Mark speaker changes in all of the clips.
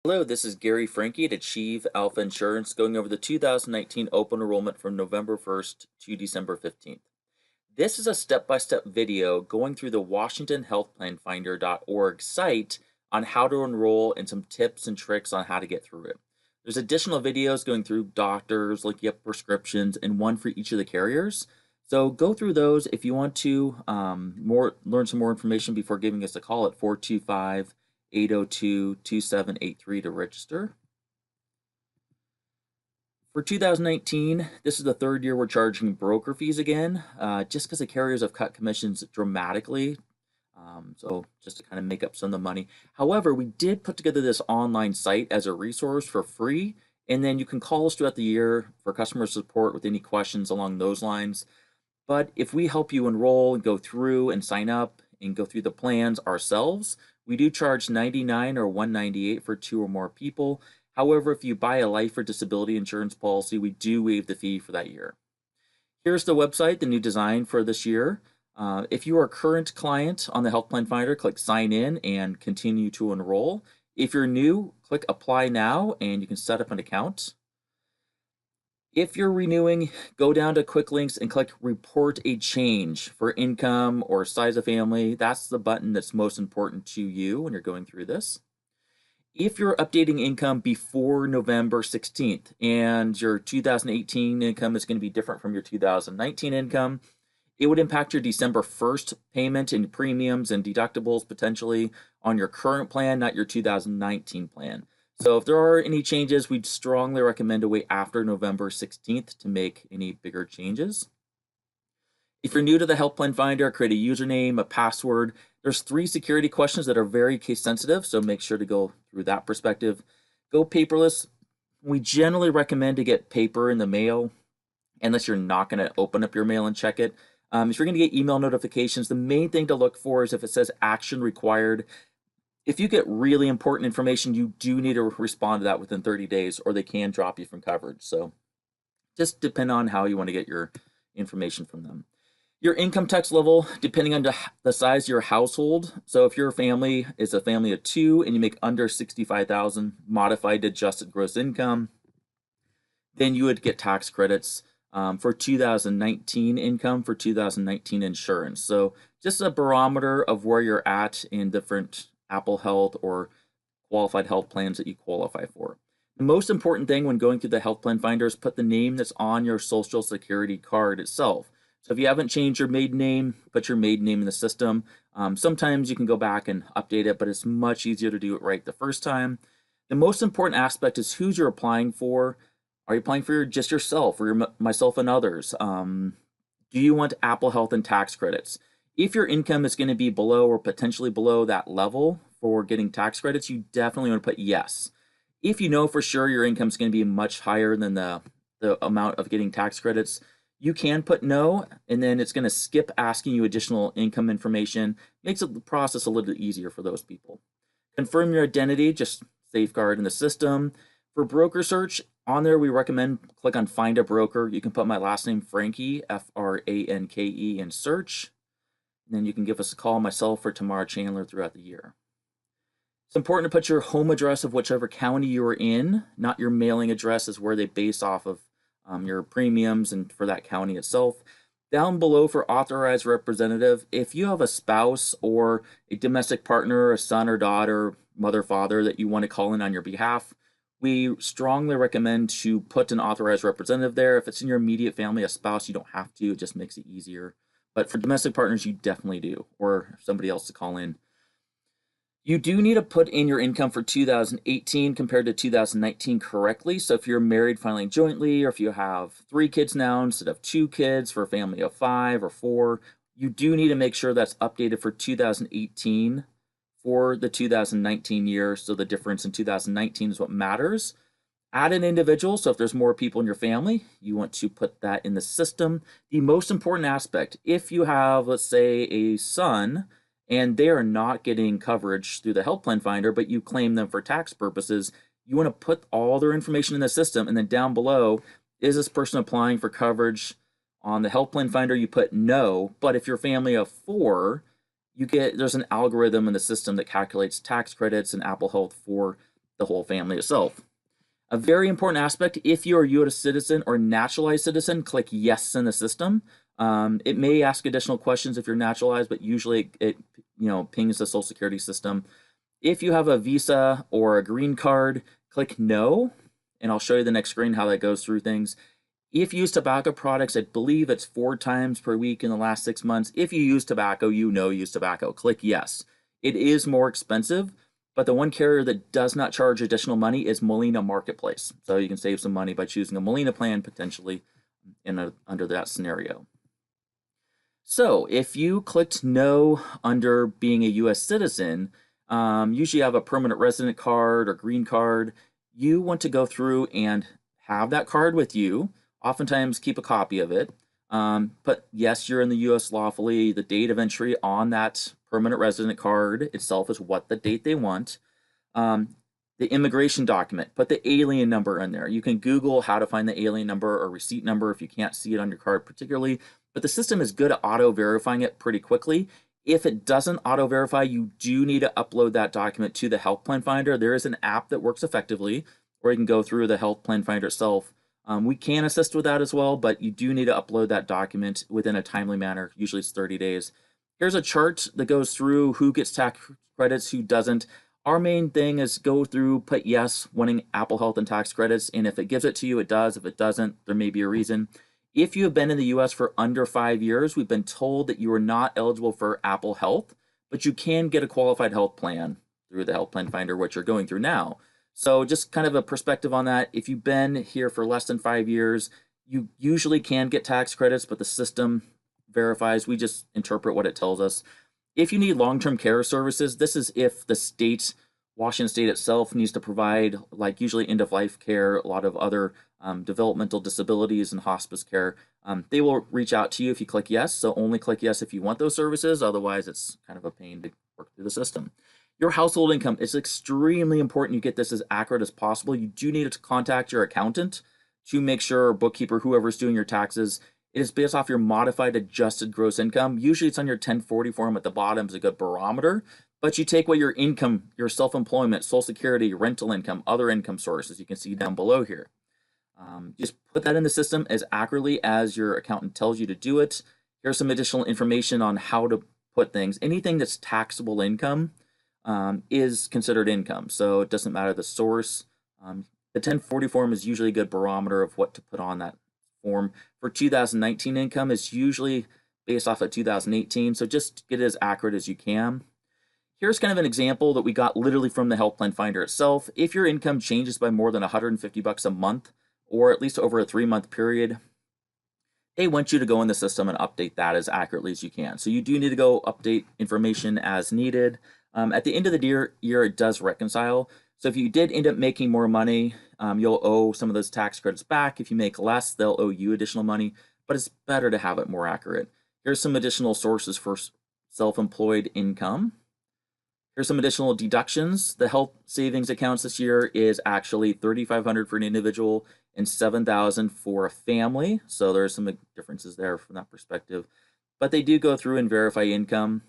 Speaker 1: Hello, this is Gary Frankie at Achieve Alpha Insurance going over the 2019 open enrollment from November 1st to December 15th. This is a step-by-step video going through the Washington HealthPlanFinder.org site on how to enroll and some tips and tricks on how to get through it. There's additional videos going through doctors, looking up prescriptions, and one for each of the carriers. So go through those if you want to learn some more information before giving us a call at 425 802-2783 to register. For 2019, this is the third year we're charging broker fees again, just because the carriers have cut commissions dramatically. So just to kind of make up some of the money. However, we did put together this online site as a resource for free, and then you can call us throughout the year for customer support with any questions along those lines. But if we help you enroll and go through and sign up and go through the plans ourselves, we do charge $99 or $198 for 2 or more people. However, if you buy a life or disability insurance policy, we do waive the fee for that year. Here's the website, the new design for this year. If you are a current client on the Health Plan Finder, click sign in and continue to enroll. If you're new, click apply now and you can set up an account. If you're renewing, go down to quick links and click report a change for income or size of family. That's the button that's most important to you when you're going through this. If you're updating income before November 16th and your 2018 income is going to be different from your 2019 income, it would impact your December 1st payment and premiums and deductibles potentially on your current plan, not your 2019 plan. So if there are any changes, we'd strongly recommend to wait after November 16th to make any bigger changes. If you're new to the Health Plan Finder, create a username, a password. There's 3 security questions that are very case sensitive, so make sure to go through that perspective. Go paperless. We generally recommend to get paper in the mail unless you're not going to open up your mail and check it. If you're going to get email notifications, the main thing to look for is if it says action required. If you get really important information, you do need to respond to that within 30 days or they can drop you from coverage. So just depend on how you want to get your information from them. Your income tax level, depending on the size of your household. So if your family is a family of 2 and you make under $65,000 modified adjusted gross income, then you would get tax credits for 2019 income for 2019 insurance. So just a barometer of where you're at in different Apple Health or qualified health plans that you qualify for. The most important thing when going through the Health Plan Finder is put the name that's on your Social Security card itself. So if you haven't changed your maiden name, put your maiden name in the system. Sometimes you can go back and update it, but it's much easier to do it right the first time. The most important aspect is who you're applying for. Are you applying for just yourself or myself and others? Do you want Apple Health and tax credits? If your income is going to be below or potentially below that level for getting tax credits, you definitely want to put yes. If you know for sure your income is going to be much higher than the amount of getting tax credits, you can put no, and then it's going to skip asking you additional income information. Makes the process a little bit easier for those people. Confirm your identity, just safeguard in the system. For broker search, on there we recommend click on find a broker. You can put my last name Frankie, Franke, in search. And then you can give us a call, myself or Tamara Chandler, throughout the year. It's important to put your home address of whichever county you are in, not your mailing address is where they base off of your premiums and for that county itself. Down below for authorized representative, if you have a spouse or a domestic partner, a son or daughter, mother, father that you want to call in on your behalf, we strongly recommend to put an authorized representative there. If it's in your immediate family, a spouse, you don't have to. It just makes it easier. But for domestic partners, you definitely do, or somebody else to call in. You do need to put in your income for 2018 compared to 2019 correctly. So if you're married filing jointly, or if you have 3 kids now instead of 2 kids for a family of 5 or 4, you do need to make sure that's updated for 2018 for the 2019 year. So the difference in 2019 is what matters. Add an individual, so if there's more people in your family, you want to put that in the system. The most important aspect, if you have, let's say, a son, and they are not getting coverage through the Health Plan Finder, but you claim them for tax purposes, you want to put all their information in the system, and then down below, is this person applying for coverage? On the Health Plan Finder, you put no, but if you're a family of 4, there's an algorithm in the system that calculates tax credits and Apple Health for the whole family itself. A very important aspect, if you're a U.S. citizen or naturalized citizen, click yes in the system. It may ask additional questions if you're naturalized, but usually it pings the Social Security system. If you have a visa or a green card, click no, and I'll show you the next screen how that goes through things. If you use tobacco products, I believe it's 4 times per week in the last 6 months. If you use tobacco, use tobacco. Click yes. It is more expensive, but the one carrier that does not charge additional money is Molina Marketplace. So you can save some money by choosing a Molina plan potentially under that scenario. So if you clicked no under being a U.S. citizen, usually you have a permanent resident card or green card. You want to go through and have that card with you. Oftentimes keep a copy of it. But yes, you're in the U.S. lawfully. The date of entry on that permanent resident card itself is what the date they want. The immigration document, put the alien number in there. You can Google how to find the alien number or receipt number if you can't see it on your card particularly, but the system is good at auto-verifying it pretty quickly. If it doesn't auto-verify, you do need to upload that document to the HealthPlanFinder. There is an app that works effectively, or you can go through the HealthPlanFinder itself. We can assist with that as well, but you do need to upload that document within a timely manner. Usually it's 30 days. Here's a chart that goes through who gets tax credits, who doesn't. Our main thing is go through, put yes, wanting Apple Health and tax credits, and if it gives it to you, it does. If it doesn't, there may be a reason. If you have been in the U.S. for under 5 years, we've been told that you are not eligible for Apple Health, but you can get a qualified health plan through the HealthPlanFinder, which you're going through now. So just kind of a perspective on that. If you've been here for less than 5 years, you usually can get tax credits, but the system verifies. We just interpret what it tells us. If you need long-term care services, this is if the state, Washington State itself, needs to provide, like usually end-of-life care, a lot of other developmental disabilities and hospice care. They will reach out to you if you click yes, so only click yes if you want those services. Otherwise, it's kind of a pain to work through the system. Your household income is extremely important you get this as accurate as possible. You do need to contact your accountant to make sure, or bookkeeper, whoever's doing your taxes. It is based off your modified adjusted gross income. Usually it's on your 1040 form at the bottom is a good barometer, but you take what your income, your self-employment, Social Security, rental income, other income sources, you can see down below here. Just put that in the system as accurately as your accountant tells you to do it. Here's some additional information on how to put things. Anything that's taxable income is considered income, so it doesn't matter the source. The 1040 form is usually a good barometer of what to put on that form. For 2019 income is usually based off of 2018, so just get it as accurate as you can. Here's kind of an example that we got literally from the HealthPlanFinder itself. If your income changes by more than $150 a month, or at least over a 3-month period, they want you to go in the system and update that as accurately as you can. So you do need to go update information as needed. At the end of the year, it does reconcile. So if you did end up making more money, you'll owe some of those tax credits back. If you make less, they'll owe you additional money, but it's better to have it more accurate. Here's some additional sources for self-employed income. Here's some additional deductions. The health savings accounts this year is actually $3,500 for an individual and $7,000 for a family. So there's some differences there from that perspective, but they do go through and verify income.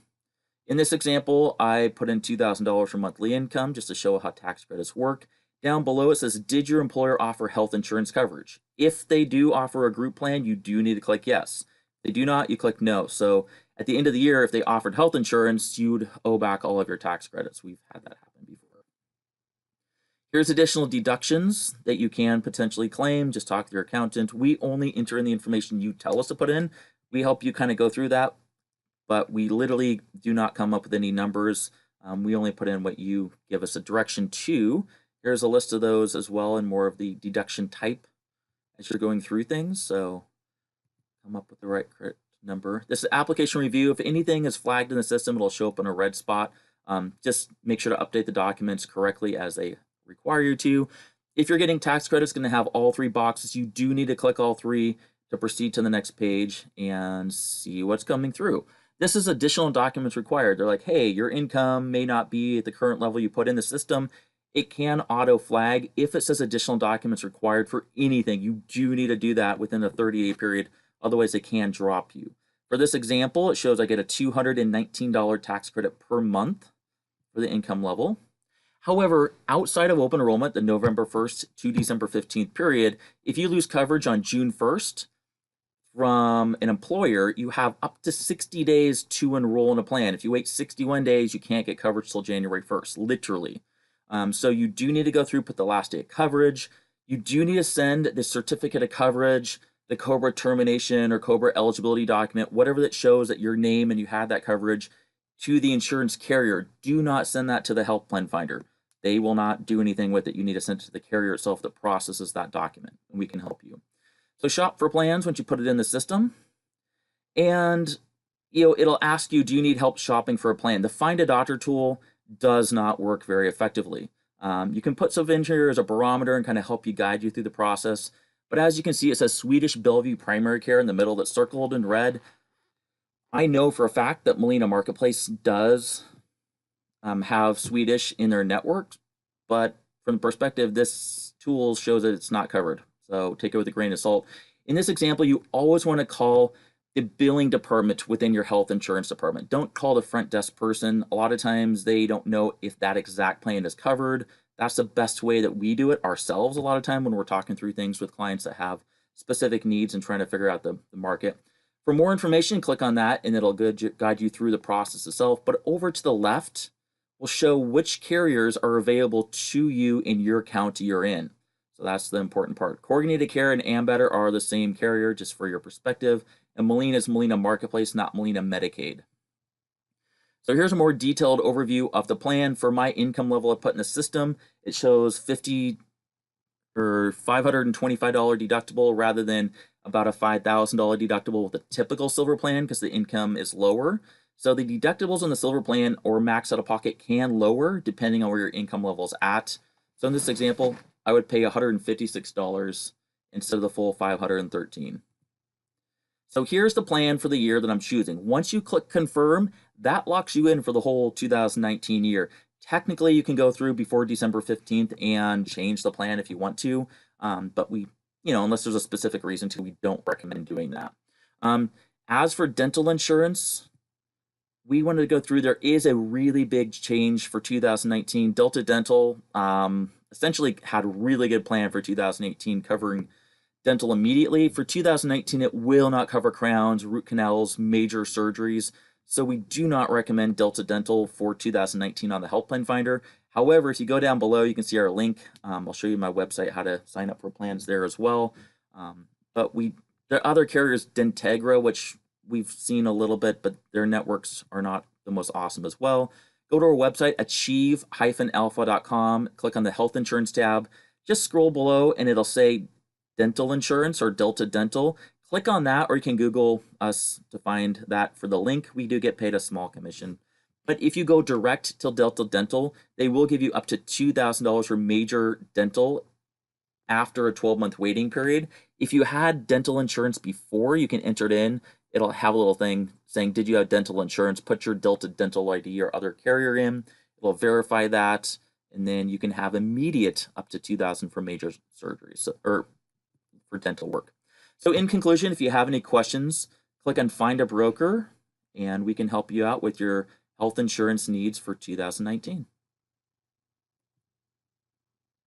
Speaker 1: In this example, I put in $2,000 for monthly income just to show how tax credits work. Down below it says, did your employer offer health insurance coverage? If they do offer a group plan, you do need to click yes. If they do not, you click no. So at the end of the year, if they offered health insurance, you would owe back all of your tax credits. We've had that happen before. Here's additional deductions that you can potentially claim. Just talk to your accountant. We only enter in the information you tell us to put in. We help you kind of go through that, but we literally do not come up with any numbers. We only put in what you give us a direction to. Here's a list of those as well, and more of the deduction type as you're going through things. So come up with the right correct number. This is application review. If anything is flagged in the system, it'll show up in a red spot. Just make sure to update the documents correctly as they require you to. If you're getting tax credits, going to have all 3 boxes. You do need to click all 3 to proceed to the next page and see what's coming through. This is additional documents required. They're like, hey, your income may not be at the current level you put in the system. It can auto flag if it says additional documents required for anything. You do need to do that within a 30-day period. Otherwise, it can drop you. For this example, it shows I get a $219 tax credit per month for the income level. However, outside of open enrollment, the November 1st to December 15th period, if you lose coverage on June 1st from an employer, you have up to 60 days to enroll in a plan. If you wait 61 days, you can't get coverage till January 1st, literally. So you do need to go through, put the last day of coverage. You do need to send the certificate of coverage, the COBRA termination or COBRA eligibility document, whatever that shows that your name and you had that coverage, to the insurance carrier. Do not send that to the HealthPlanFinder. They will not do anything with it. You need to send it to the carrier itself that processes that document, and we can help you. So shop for plans once you put it in the system, and it'll ask you, do you need help shopping for a plan? The Find a Doctor tool does not work very effectively. You can put stuff in here as a barometer and kind of help you guide you through the process. But as you can see, it says Swedish Bellevue Primary Care in the middle that's circled in red. I know for a fact that Molina Marketplace does have Swedish in their network, but from the perspective, this tool shows that it's not covered. So take it with a grain of salt. In this example, you always want to call the billing department within your health insurance department. Don't call the front desk person. A lot of times they don't know if that exact plan is covered. That's the best way that we do it ourselves a lot of time when we're talking through things with clients that have specific needs and trying to figure out the market. For more information, click on that and it'll guide you through the process itself. But over to the left will show which carriers are available to you in your county you're in. So that's the important part. Coordinated Care and Ambetter are the same carrier, just for your perspective. And Molina is Molina Marketplace, not Molina Medicaid. So here's a more detailed overview of the plan. For my income level I put in the system, it shows $525 deductible rather than about a $5,000 deductible with a typical silver plan because the income is lower. So the deductibles on the silver plan or max out of pocket can lower depending on where your income level is at. So in this example, I would pay $156 instead of the full $513. So here's the plan for the year that I'm choosing. Once you click confirm, that locks you in for the whole 2019 year. Technically, you can go through before December 15th and change the plan if you want to, but unless there's a specific reason to, we don't recommend doing that. As for dental insurance, we wanted to go through, there is a really big change for 2019. Delta Dental essentially had a really good plan for 2018 covering dental immediately. For 2019, it will not cover crowns, root canals, major surgeries. So we do not recommend Delta Dental for 2019 on the HealthPlanFinder. However, if you go down below, you can see our link. I'll show you my website, how to sign up for plans there as well. But there are other carriers, Dentegra, which we've seen a little bit, but their networks are not the most awesome as well. Go to our website, achieve-alpha.com, click on the health insurance tab, just scroll below and it'll say dental insurance or Delta Dental. Click on that, or you can Google us to find that for the link. We do get paid a small commission. But if you go direct to Delta Dental, they will give you up to $2,000 for major dental after a 12-month waiting period. If you had dental insurance before, you can enter it in. It'll have a little thing saying, did you have dental insurance? Put your Delta Dental ID or other carrier in. It'll verify that, and then you can have immediate up to $2,000 for major surgeries or for dental work. So in conclusion, if you have any questions, click on Find a Broker, and we can help you out with your health insurance needs for 2019.